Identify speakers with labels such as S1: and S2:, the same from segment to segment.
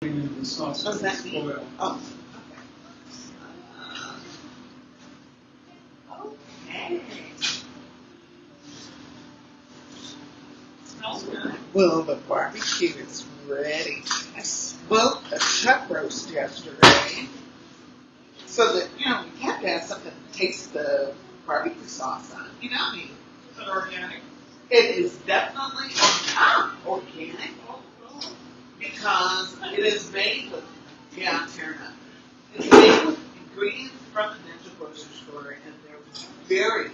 S1: The sauce.
S2: What does that mean?
S1: Oil.
S2: Oh. Okay.
S3: Smells good.
S2: Well, the barbecue is ready. I smoked a chuck roast yesterday, so that we have to have something to taste the barbecue sauce on. You know what I mean?
S3: Is it organic?
S2: It is definitely organic because it is made with Terra. It's made with ingredients from the natural grocery store, and they're very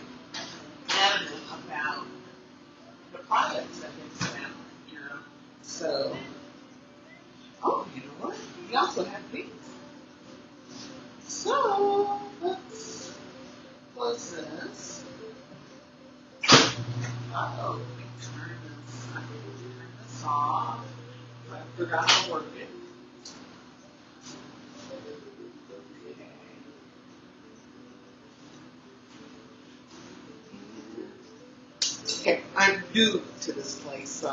S2: adamant about the products that they sell. So, you know what? We also have these. So let's close this. Let me turn this off. I forgot to work it. Okay, I'm new to this place, so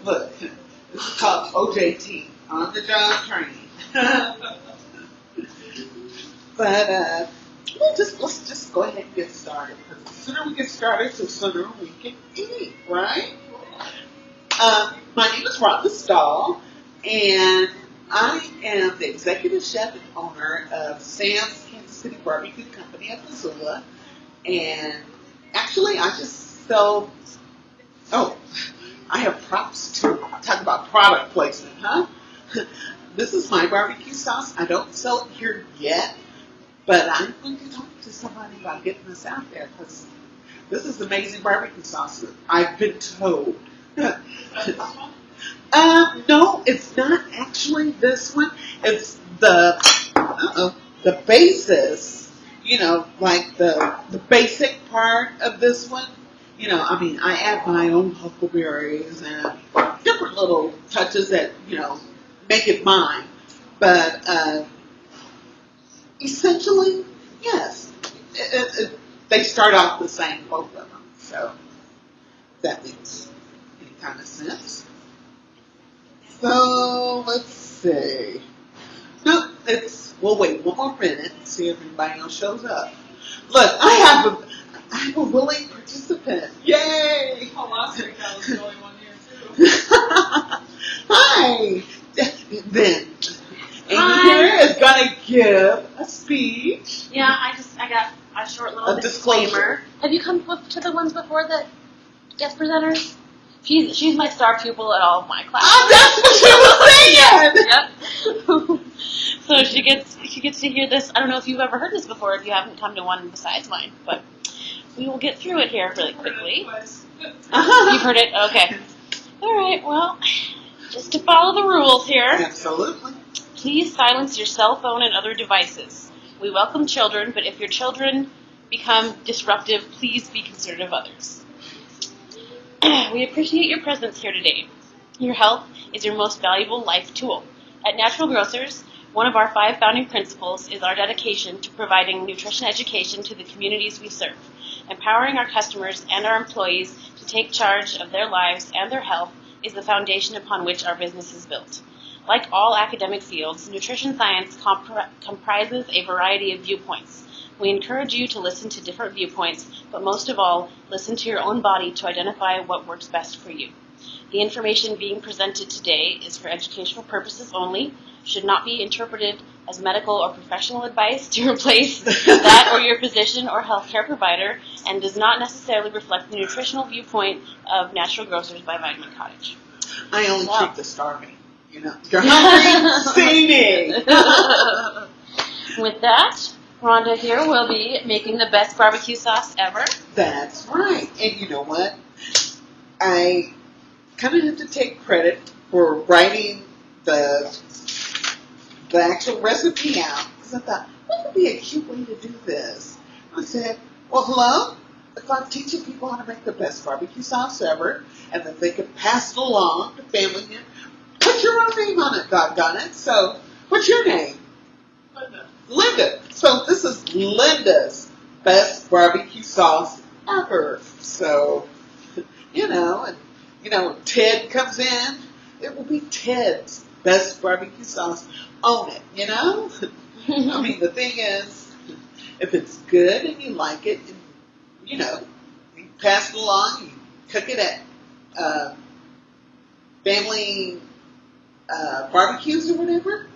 S2: look, this is called OJT, on the job training. But let's just go ahead and get started. Because the sooner we get started, the sooner we can eat, right? My name is Rhonda Stahl, and I am the executive chef and owner of Sam's Kansas City Barbecue Company of Missoula. And actually, I just sell. Oh, I have props too. Talk about product placement, huh? This is my barbecue sauce. I don't sell it here yet, but I'm going to talk to somebody about getting this out there because this is amazing barbecue sauce. I've been told. No, it's not actually this one. It's the basis. Like the basic part of this one. I add my own huckleberries and different little touches that make it mine. But essentially, yes, they start off the same, both of them. So that makes any kind of sense. So let's see. No, we'll wait one more minute and see if anybody else shows up. Look, I have a willing participant. Yay!
S3: Oh, last week I was the only one here too.
S2: Hi. Then Amy
S4: Hi.
S2: here is gonna give a speech.
S4: Yeah, I got a short little
S2: A disclosure.
S4: disclaimer. Have you come to the ones before, the guest presenters? She's my star pupil at all of my classes.
S2: Oh, that's what she was saying.
S4: Yep. So she gets to hear this. I don't know if you've ever heard this before, if you haven't come to one besides mine, but we will get through it here really quickly. You've heard it? Okay. All right, well, just to follow the rules here.
S2: Absolutely.
S4: Please silence your cell phone and other devices. We welcome children, but if your children become disruptive, please be considerate of others. We appreciate your presence here today. Your health is your most valuable life tool. At Natural Grocers, one of our 5 founding principles is our dedication to providing nutrition education to the communities we serve. Empowering our customers and our employees to take charge of their lives and their health is the foundation upon which our business is built. Like all academic fields, nutrition science comprises a variety of viewpoints. We encourage you to listen to different viewpoints, but most of all, listen to your own body to identify what works best for you. The information being presented today is for educational purposes only, should not be interpreted as medical or professional advice to replace that or your physician or healthcare provider, and does not necessarily reflect the nutritional viewpoint of Natural Grocers by Vitamin Cottage.
S2: I only treat the starving. You're hungry, see me.
S4: With that, Rhonda here will be making the best barbecue sauce ever.
S2: That's right. And you know what? I kind of have to take credit for writing the actual recipe out. Because I thought, what would be a cute way to do this? I said, well, hello? If I'm teaching people how to make the best barbecue sauce ever, and that they can pass it along to family, put your own name on it, doggone it. So, what's your name? Linda. So this is Linda's best barbecue sauce ever. So, and Ted comes in, it will be Ted's best barbecue sauce, own it, you know? I mean, the thing is, if it's good and you like it, you know, you pass it along, you cook it at family barbecues or whatever,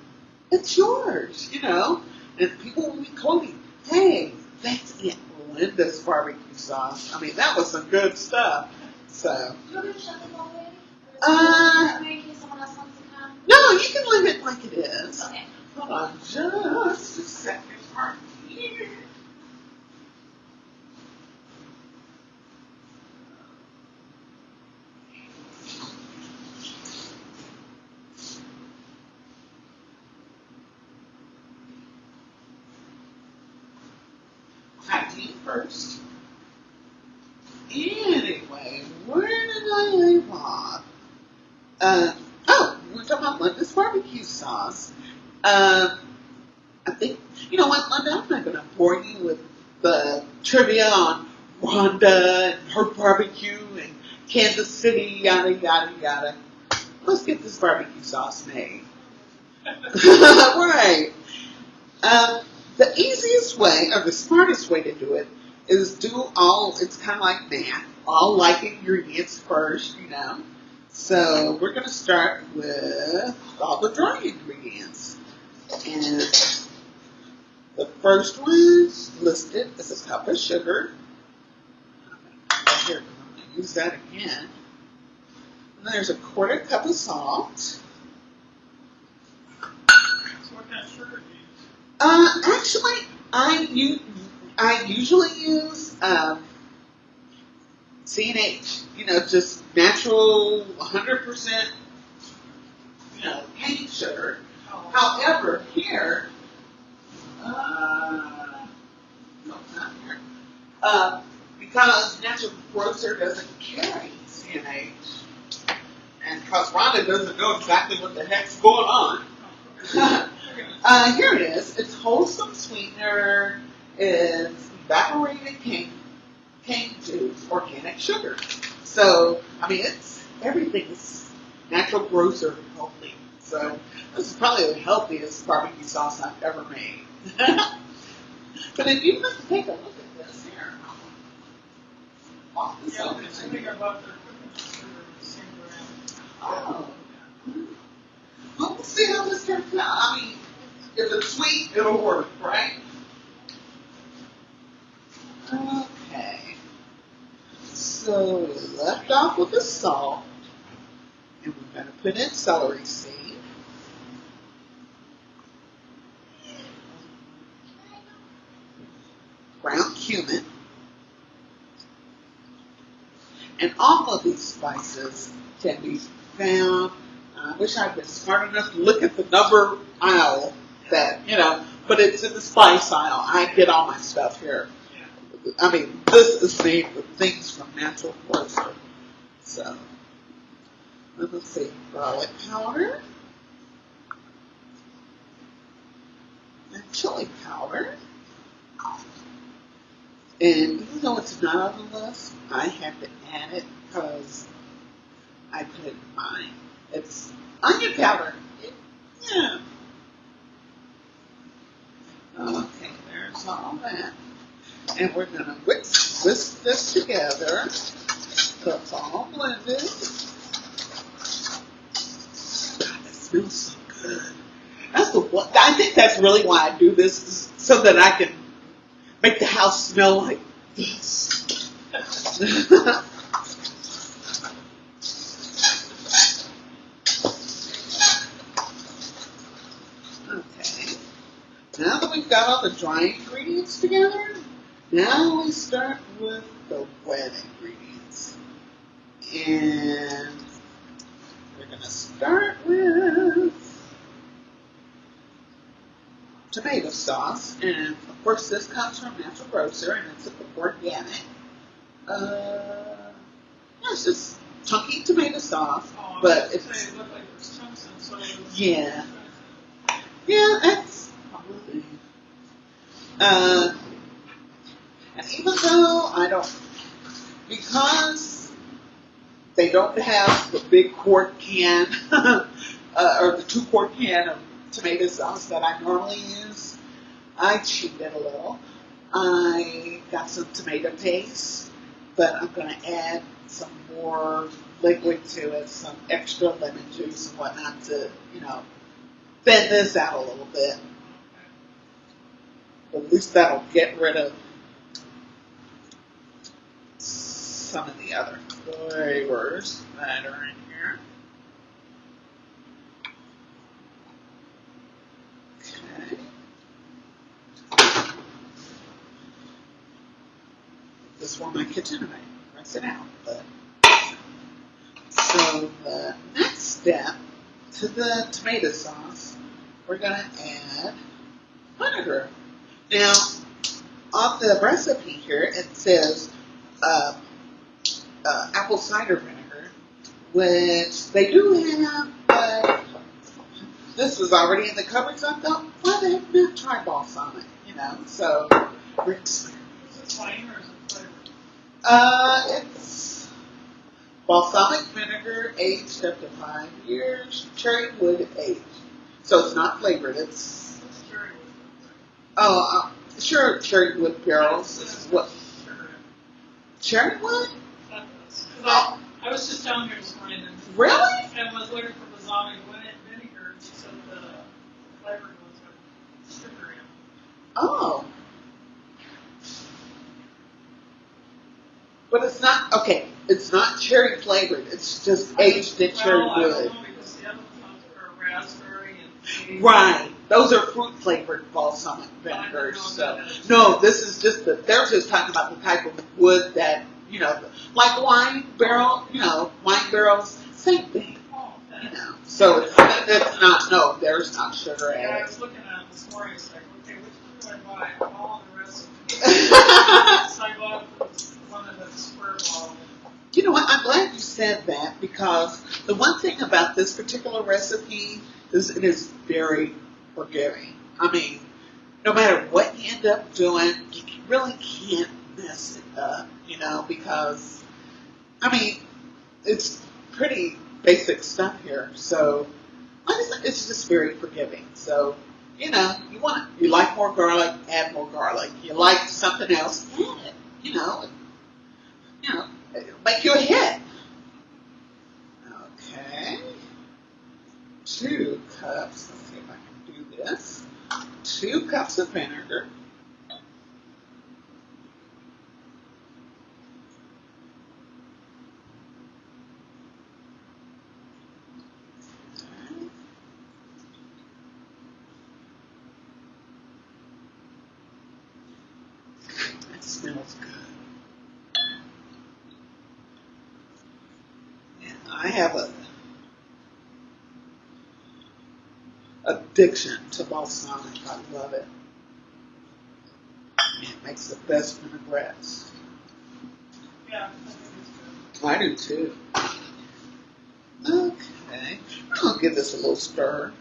S2: it's yours, you know? And people will be quoting, hey, that's Aunt Linda's barbecue sauce. I mean, that was some good stuff. So,
S4: You want me to shut this already? In case someone else wants to come?
S2: no, you can leave it like it is.
S4: Okay.
S2: Hold on just a second. Right here. Hygiene first. Anyway, where did I leave off? We're talking about Linda's barbecue sauce. I think, you know what, Linda, I'm not going to bore you with the trivia on Rhonda and her barbecue and Kansas City, yada, yada, yada. Let's get this barbecue sauce made. Right. The easiest way, or the smartest way to do it, is it's kind of like math, all like ingredients first, you know. So we're going to start with all the dry ingredients. And the first one listed is a cup of sugar. Here, I'm going to use that again. And there's a quarter cup of salt.
S3: So what kind of sugar do you use?
S2: Actually, I usually use C&H. You know, just natural, 100%. You know, cane sugar. However, here, no, not here. Because Natural Grocer doesn't carry C&H, and because Rhonda doesn't know exactly what the heck's going on. Here it is. It's wholesome sweetener. It's evaporated cane juice, organic sugar. So, I mean, everything's Natural Grocer healthy. So, this is probably the healthiest barbecue sauce I've ever made. But if you just take a look at this here, off the
S3: Yeah,
S2: side.
S3: I think I bought their cooking sugar the same brand.
S2: Oh. Well, we'll see how this turns out. I mean, if it's sweet, it'll work, right? Okay. So we left off with the salt, and we're going to put in celery seed. Ground cumin. And all of these spices can be found. I wish I'd been smart enough to look at the number aisle but it's in the spice aisle. I get all my stuff here. I mean, this is made with things from Natural Grocer. So, let's see, garlic powder and chili powder. And even though it's not on the list, I have to add it because I put it in mine. It's onion powder. Yeah. Okay, there's all that. And we're going to whisk this together so it's all blended. God, that smells so good. I think that's really why I do this, so that I can make the house smell like this. Okay. Now that we've got all the dry ingredients together, now we start with the wet ingredients. And we're going to start with tomato sauce. And of course, this comes from Natural Grocer, and it's organic. It's just chunky tomato sauce, but
S3: it looked like it was tungsten, so it was
S2: yeah, that's probably. And even though I don't, because they don't have the big quart can or the 2-quart can of tomato sauce that I normally use. I cheated a little. I got some tomato paste, but I'm going to add some more liquid to it, some extra lemon juice and whatnot to, thin this out a little bit. At least that'll get rid of some of the other flavors that are in here. Okay. This one in my kitchen and I rinse it out. So the next step to the tomato sauce, we're going to add vinegar. Now, on the recipe here, it says apple cider vinegar, which they do have, but this was already in the cupboard, so I thought, why the heck not try balsamic, so Rick's.
S3: Is it plain or is it flavored?
S2: It's balsamic vinegar aged up to 5 years, cherry wood aged. So it's not flavored, it's,
S3: What's cherry wood?
S2: sure, cherry wood barrels is what, cherry wood?
S3: I was just down here this morning
S2: Really?
S3: and was looking for balsamic vinegar, and she said the flavored ones have sugar in them.
S2: Oh. But it's not, okay, it's not cherry flavored, it's just aged in cherry
S3: I don't
S2: wood.
S3: know because the other ones are raspberry and
S2: Right. Those are fruit flavored balsamic vinegars. So no, this is just they're just talking about the type of wood that, like wine barrels, same thing. So it's not, no, there's not sugar
S3: Yeah, I
S2: added.
S3: was looking at it this morning. It's like, okay, which one do I buy? All the rest of them. So I bought one of the square ball.
S2: You know what? I'm glad you said that because the one thing about this particular recipe is it is very forgiving. I mean, no matter what you end up doing, you really can't mess it up, because, I mean, it's pretty basic stuff here. So, like I said, it's just very forgiving. So, you like more garlic, add more garlic. You like something else, add it. It'll make you a hit. Okay. 2 cups. Let's see if I can do this. 2 cups of vinegar. That smells good. Yeah, I have a addiction to balsamic. I love it. It makes the best vinaigrettes.
S3: Yeah, I think it's good.
S2: I do too. Okay. I'm going to give this a little stir.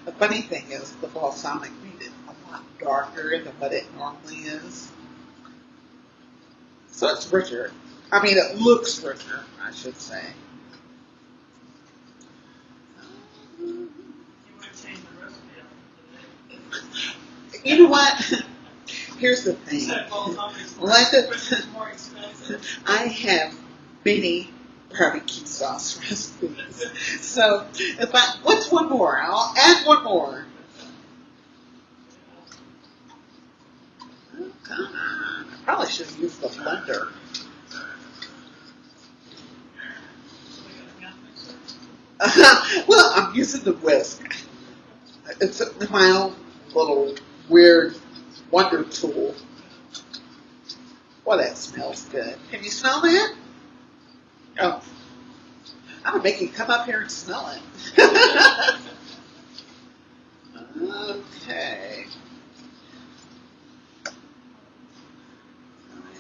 S2: The funny thing is the balsamic made it a lot darker than what it normally is. So it's richer. I mean, it looks richer, I should say.
S3: You want to change the recipe up today?
S2: You know what? Here's the
S3: You
S2: thing.
S3: said balsamic's more expensive.
S2: I have many barbecue sauce recipes. So what's one more? I'll add one more. Oh, come on. I probably should have used the blender. Well, I'm using the whisk. It's my own little weird wonder tool. Well, that smells good. Can you smell that? Oh, I'm gonna make you come up here and smell it. Okay.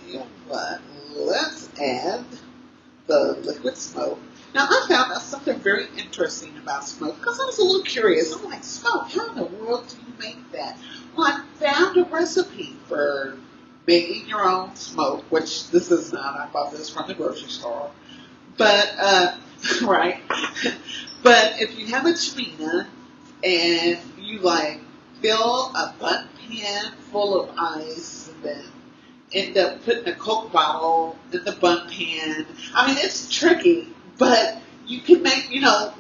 S2: You know what? Let's add the liquid smoke. Now, I found out something very interesting about smoke because I was a little curious. I'm like, smoke, how in the world do you make that? Well, I found a recipe for making your own smoke, which this is not. I bought this from the grocery store. But, right. But if you have a chimney and you like fill a bun pan full of ice and then end up putting a Coke bottle in the bun pan. I mean, it's tricky, but you can make,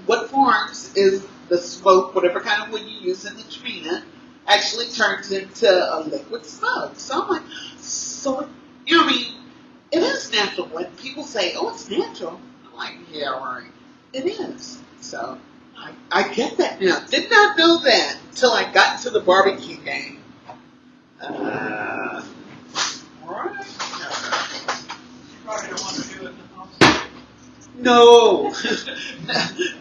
S2: what forms is the smoke, whatever kind of wood you use in the chimney, actually turns into a liquid smoke. So I'm like, I mean, it is natural. When people say, oh, it's natural, I'm like, yeah, right. It is. So I get that now. Did not know that until I got into the barbecue game. Alright.
S3: You probably don't want to do it in the house.
S2: No.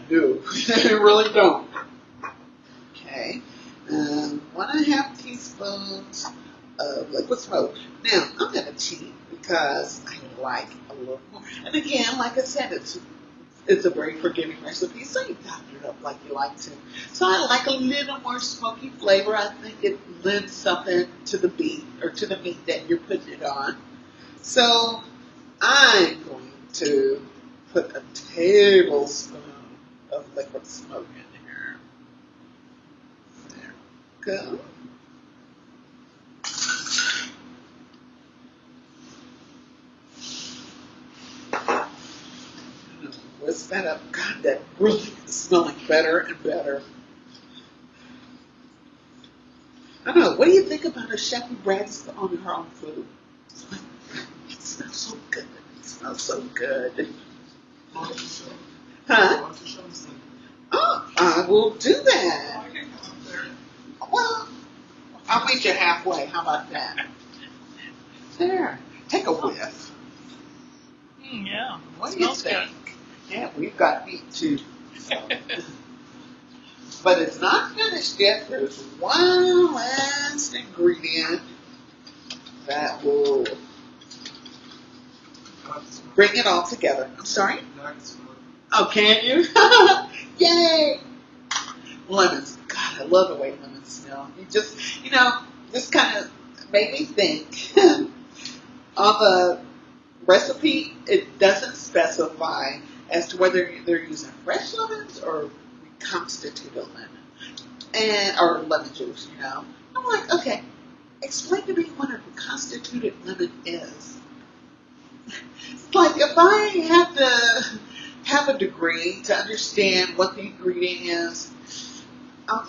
S2: No. I really don't. Okay. 1.5 teaspoons of liquid smoke. Now, I'm going to cheat because I like a little more. And again, like I said, it's a very forgiving recipe, so you doctor it up like you like to. So I like a little more smoky flavor. I think it lends something to the beef or to the meat that you're putting it on. So I'm going to put a tablespoon of liquid smoke in here. There we go. Whisk that up. God, that really is smelling better and better. I don't know. What do you think about a chef who brags on her own food? It smells so good. It smells so good. Huh? Oh, I will do that.
S3: I can come up there.
S2: Well, I'll meet you halfway. How about that? There. Take a whiff.
S3: Yeah.
S2: What do you think? Yeah, we've got meat too. But it's not finished yet. There's one last ingredient that will bring it all together. I'm sorry? Oh, can you? Yay! Lemons. God, I love the way lemons smell. This kind of made me think. On the recipe, it doesn't specify as to whether they're using fresh lemons or reconstituted lemon or lemon juice. I'm like, okay, explain to me what a reconstituted lemon is. It's like if I had to have a degree to understand what the ingredient is, I'll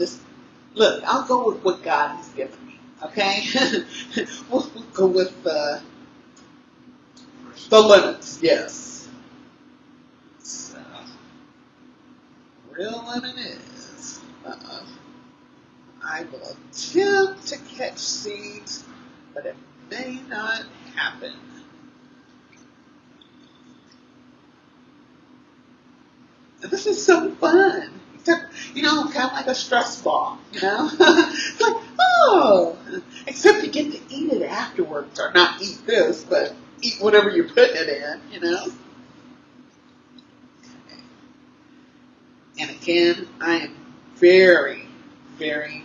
S2: go with what God has given me. Okay, we'll go with the lemons. Yes. So, real lemon is. I will attempt to catch seeds, but it may not happen. And this is so fun. Except, kind of like a stress ball, It's like, oh, except you get to eat it afterwards, or not eat this, but eat whatever you're putting it in, Okay. And again, I am very, very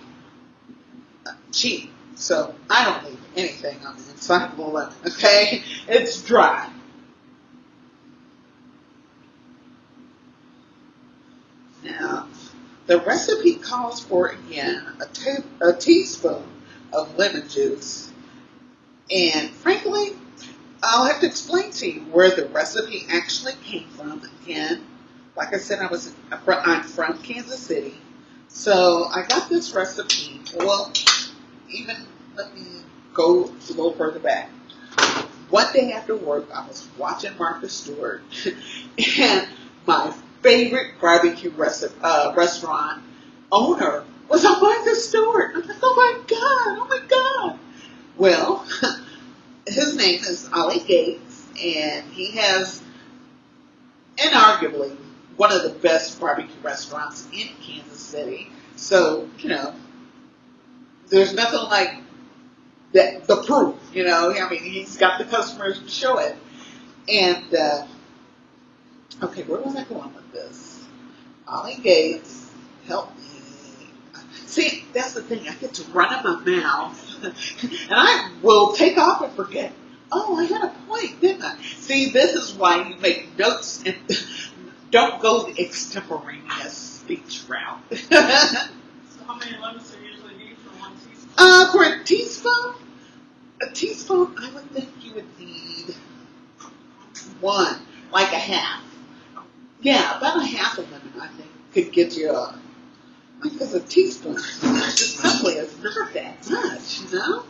S2: cheap, so I don't leave anything on the inside of the lemon, okay? It's dry. Now, the recipe calls for, again, a teaspoon of lemon juice. And frankly, I'll have to explain to you where the recipe actually came from. Again, like I said, I'm from Kansas City. So I got this recipe. Well, let me go a little further back. One day after work, I was watching Martha Stewart, and my favorite barbecue restaurant owner was on Martha Stewart. I'm like, oh my God. Well, his name is Ollie Gates, and he has inarguably one of the best barbecue restaurants in Kansas City. So, there's nothing like that, the proof, I mean, he's got the customers to show it. And, okay, where was I going with this? Ollie Gates helped me. See, that's the thing. I get to run in my mouth And I will take off and forget, oh, I had a point, didn't I? See, this is why you make notes and don't go the extemporaneous speech route.
S3: So how many lemons do you usually need for 1 teaspoon?
S2: For a teaspoon, I would think you would need one, like a half. Yeah, about a half a lemon, I think, could get you because a teaspoon just simply is not that much, you know?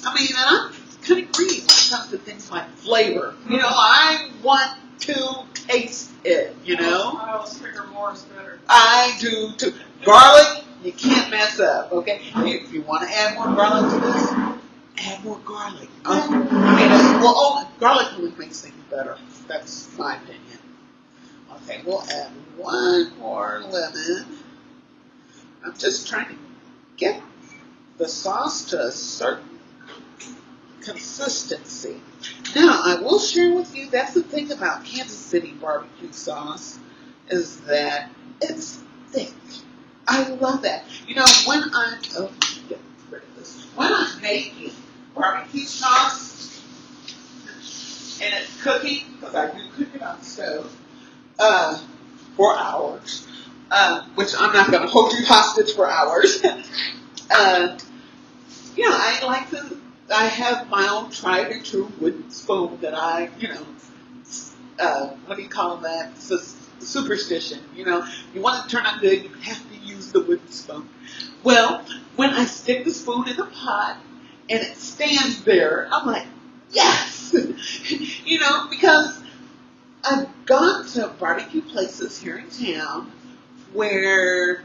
S2: I mean, and I'm kind of greedy when it comes to things like flavor. You know, I want to taste it, you know?
S3: I always figure more is better.
S2: I do too. Garlic, you can't mess up, okay? If you want to add more garlic to this, add more garlic. Garlic only makes things better. That's my opinion. Okay, we'll add one more lemon. I'm just trying to get the sauce to a certain consistency. Now, I will share with you, that's the thing about Kansas City barbecue sauce, is that it's thick. I love that. You know, when I'm making barbecue sauce and it's cooking, because I do cook it on the stove, for hours, which I'm not going to hold you hostage for hours. I have my own tried and true wooden spoon that I, what do you call that? It's a superstition, you know. You want it to turn out good, you have to use the wooden spoon. Well, when I stick the spoon in the pot and it stands there, I'm like, yes! You know, because I've gone to barbecue places here in town where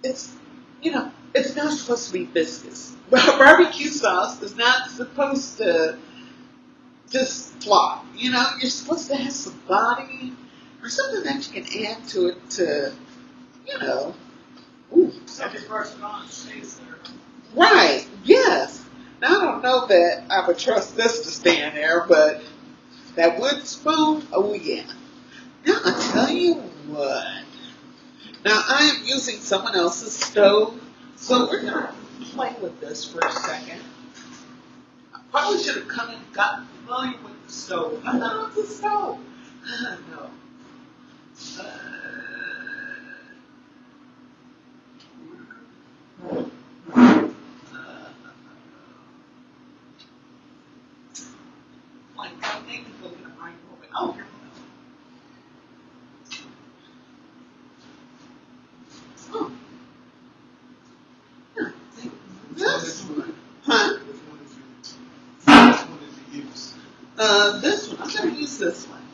S2: it's not supposed to be viscous. Barbecue sauce is not supposed to just flop. You know, you're supposed to have some body or something that you can add to it to,
S3: So if you brush it on, it stays there.
S2: Right, yes. Now, I don't know that I would trust this to stand there, but that wood spoon, oh yeah. Now, I tell you what. Now, I am using someone else's stove, so we're going to play with this for a second. I probably should have come and gotten familiar with the stove. I thought it was a stove. No. Like, I think it's looking at my microwave. Oh, here we go. Oh. Yeah, this one. Huh?
S1: Which one did you use?
S2: This one. I'm going to use this one.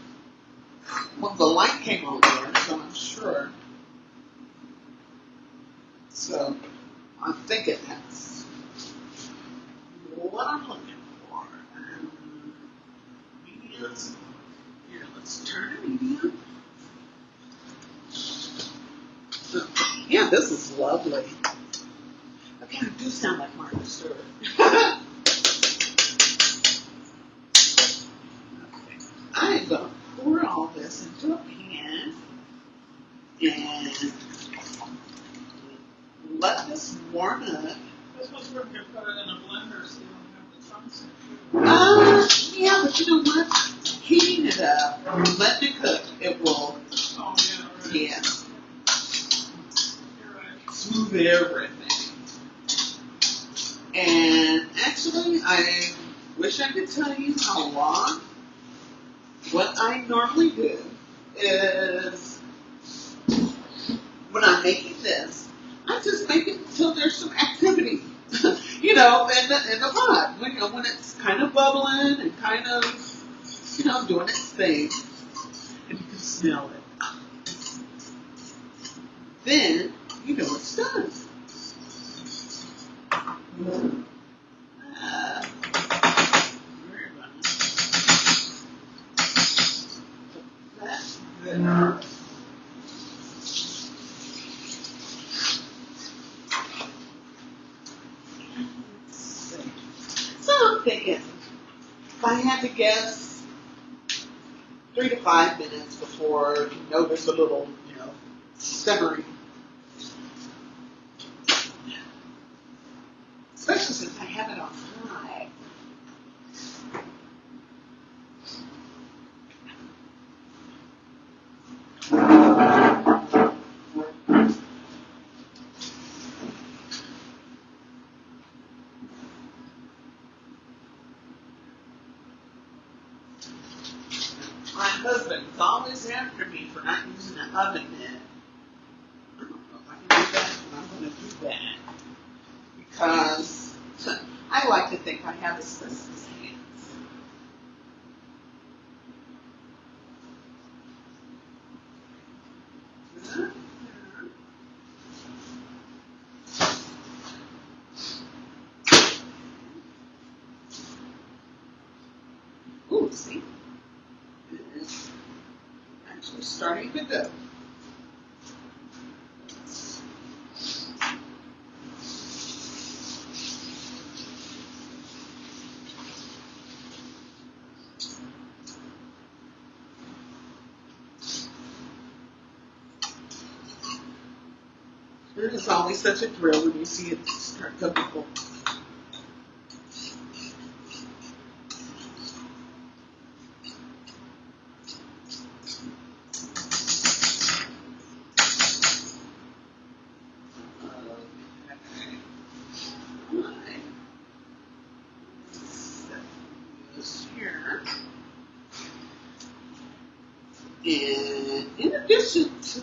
S2: Well, the light came on there, so I'm sure. So, I think it has what I'm looking for. Medium. Here, let's turn it medium. So, yeah, this is lovely. Okay, I do sound like Martha Stewart. Okay. I am going to pour all this into a pan and let this warm up.
S3: This was where you put it in a blender so you don't have the chunks in it.
S2: Yeah, but you know what? Heating it up, letting it cook, it will,
S3: Oh, yeah, right.
S2: yeah,
S3: You're right.
S2: smooth everything. And actually, I wish I could tell you how long. What I normally do is, when I'm making this, I just make it until there's some activity, in the pot. When it's kind of bubbling and kind of, doing its thing, and you can smell it. Then, it's done. That's good. So I'm thinking, if I had to guess, 3 to 5 minutes before you notice a little, simmering. especially since I have it on high. My husband's always after me for not using the oven mitt. I don't know if I can do that, but I'm going to do that. Because I like to think I have asbestos hands. Ooh, see? It's actually starting to go. It's always such a thrill when you see it start to bubble. And in addition to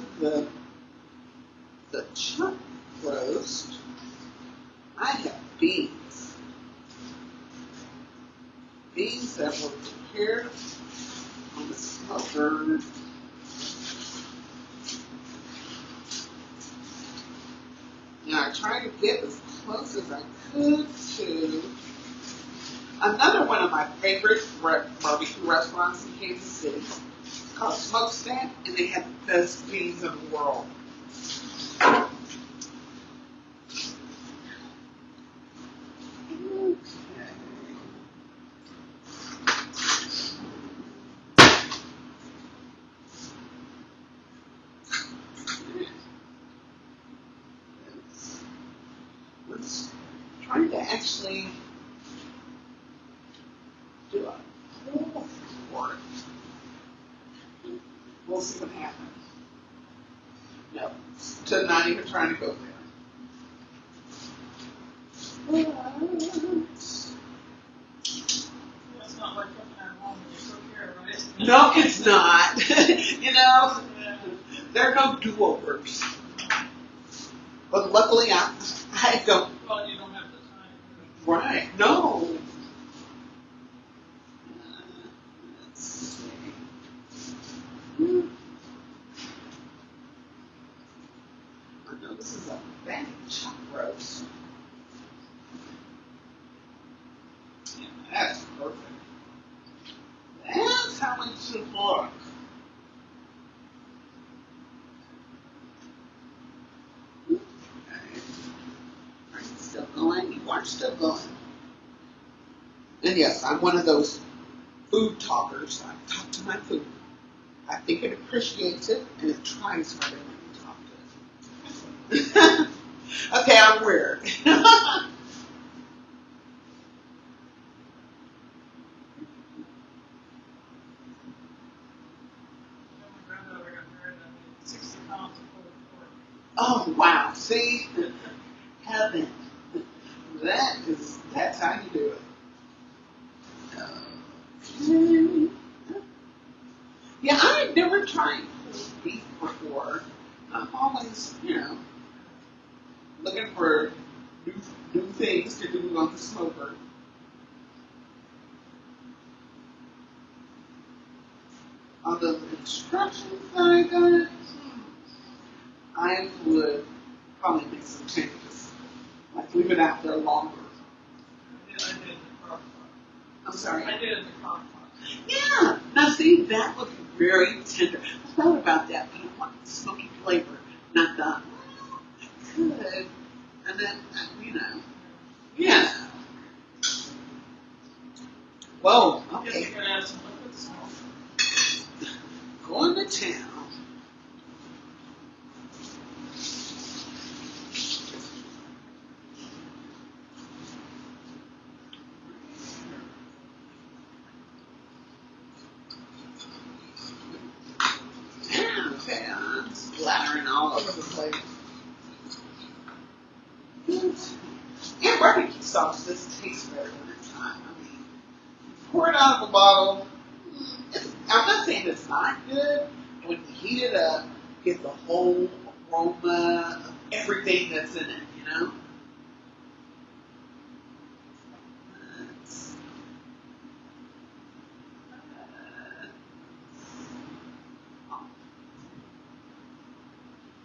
S2: the chuck roast, I have beans. Beans that were prepared on the smoker. Now I try to get as close as I could to another one of my favorite barbecue restaurants in Kansas City. It's called Smokestack, and they have the best beans in the world. Trying to actually do a whole quart. We'll see what happens. No, to not even trying to go there.
S3: That's not like cooking at home when you cook here, right?
S2: No, it's not. You know, there are no do-overs. But luckily, I don't.
S3: Well, you don't have the time.
S2: Right? No. Let's see. I know this is a bad chuck roast. Yeah, that's perfect. That's how it should look. Okay. Are you still going? You are still going. And yes, I'm one of those food talkers. I talk to my food. I think it appreciates it and it tries harder when you talk to it. Okay, I'm weird.
S3: My granddaughter got married and I made 60 pounds of pulled pork.
S2: Oh wow, see? Heaven. That's how you do it. Okay. Yeah, I've never tried pulled beef before. I'm always, looking for new things to do on the smoker. On the instructions that I got, I would probably make some changes. Like leave it out there longer.
S3: I did in the crock pot.
S2: I'm sorry.
S3: I did in the crock pot.
S2: Yeah. Now see, that would be very tender. I thought about that, but I want the smoky flavor, not the good. And then, yeah. Whoa,
S3: I guess
S2: okay.
S3: you could add some liquid smoke.
S2: Going to town. pour it out of a bottle. I'm not saying it's not good. When you heat it up, you get the whole aroma of everything that's in it, you know?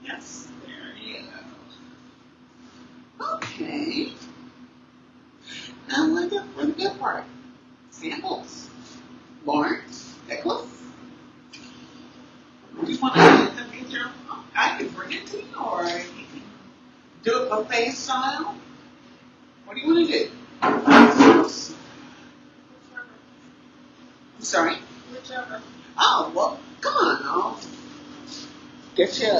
S2: Yes, there you go. Okay. Now look at the good part. Samples. Lawrence, Nicholas. Do you want to get your? I can bring it to you, or you can do it buffet style. What do you want to do? I'm sorry.
S3: Whichever.
S2: Oh well, come on, I'll get you.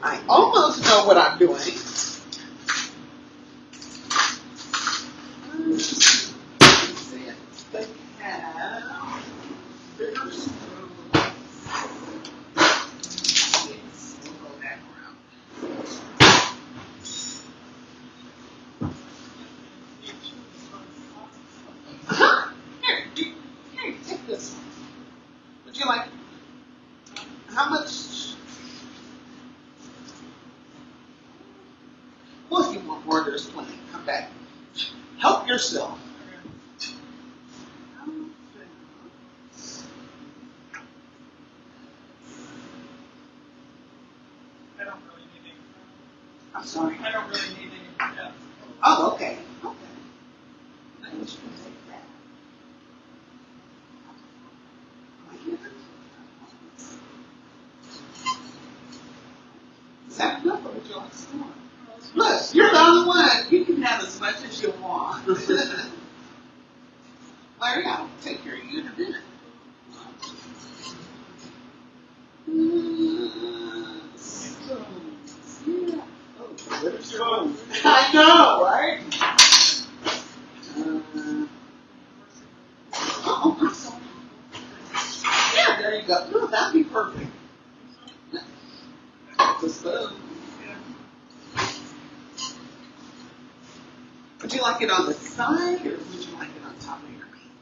S2: I almost know what I'm doing. Let's see if they have bigger spoons. Yes, we'll go that around. Here, take this one. Would you like? How much? Well, if you want more, there's plenty. Come back. Help yourself.
S3: I don't really need any.
S2: I'm sorry.
S3: I don't really need any. Yeah.
S2: Oh, okay. Okay. I wish you could take that. Is that enough, or would you like some more? Look, you're the only one. You can have as much as you want. Larry, I'll take care of you in a minute. Yeah. Oh, where's your home? I know, right? Oh, I'm sorry. Yeah, there you go. No, that'd be perfect. The spoon. Would you like it on the side, or would you like it on top of your meat?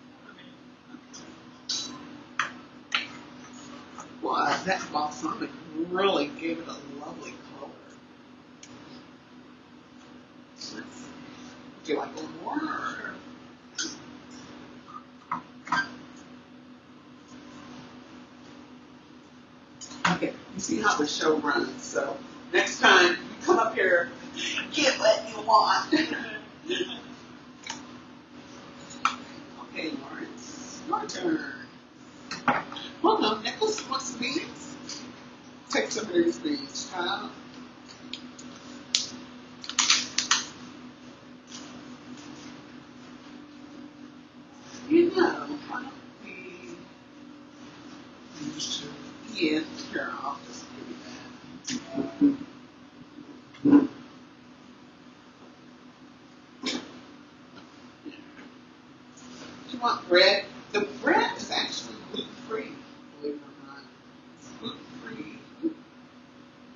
S2: Wow, that balsamic really gave it a lovely color. Would you like a little more? Or? Okay, you see how the show runs. So next time you come up here, get what you want. Okay, Lawrence, your turn. Well, no, Nicholas wants some beans. Take some of these beans, child. You know, why don't we use two? Yeah, here, I'll just give you that. Do you want bread? The bread is actually gluten-free, believe it or not. It's gluten-free.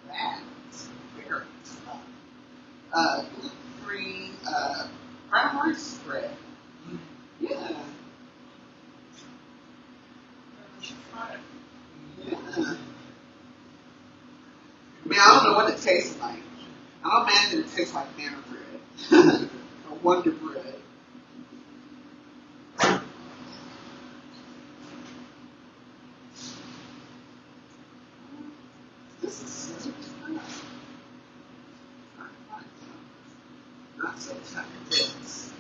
S2: That's very tough. Gluten-free brown rice bread. Yeah. Yeah. I mean, I don't know what it tastes like. I don't imagine it tastes like banana bread or Wonder Bread. This is so tough. Not so tough. This.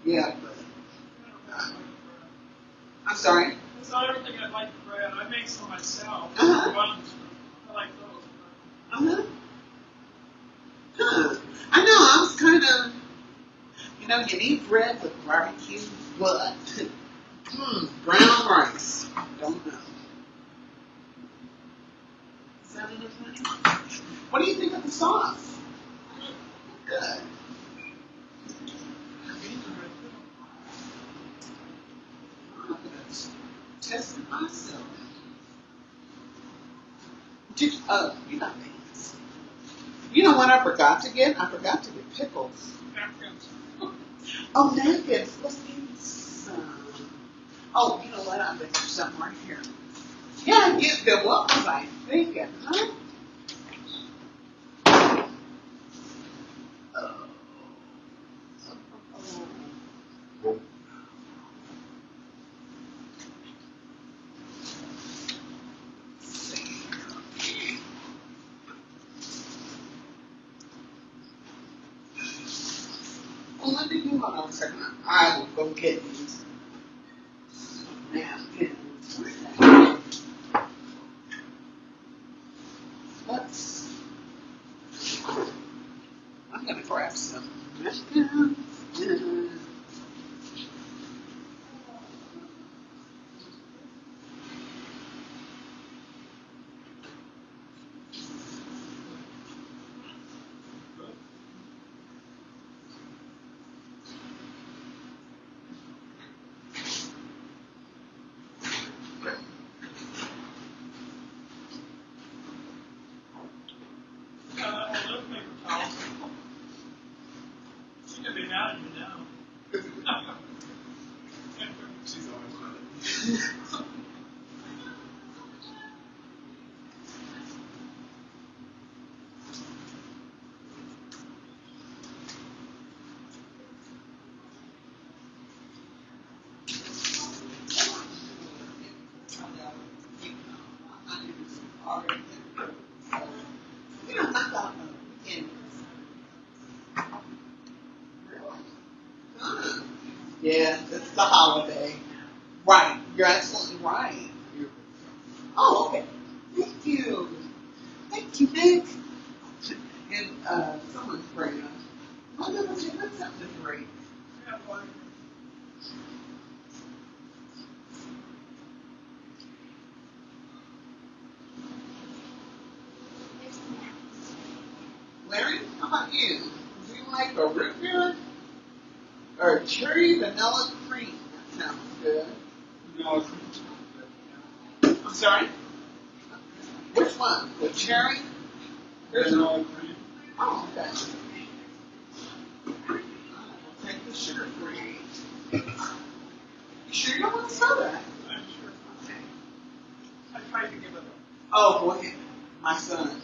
S2: Yeah, but I'm sorry.
S3: That's not everything I like the bread. I make some myself.
S2: Uh-huh.
S3: Buns. I like those.
S2: Uh-huh. Huh. I know, I was kind of, you need bread with barbecue, but brown rice. Don't know. Is that enough money? What do you think of the sauce? Good. I'm going to test it myself. You got beans. You know what I forgot to get? I forgot to pickles.
S3: napkins.
S2: Oh, napkins. Let's get some. Oh, you know what? I bet there's some right here. Yeah, get them. What was I thinking, huh? Well, let me do hold on a second. I will go get these napkins. Let's. I'm gonna grab some napkins.
S3: Little paper towel. She could be mad at you now.
S1: She's always mad.
S2: Yeah, it's the holiday. Right, you're absolutely right. Oh, okay. Thank you. Thank you, Nick. And someone's bringing us. Oh, no, that's something great.
S3: Yeah, boy.
S2: Larry, how about you? Do you like a root beer or cherry vanilla cream? That sounds good.
S1: No,
S2: I'm sorry? Which one? The cherry? There's
S1: no,
S2: no. Oh, okay. I'll take the sugar free. You sure you don't want soda?
S3: I'm sure.
S2: Okay.
S3: I tried to give it
S2: Oh, boy, my son.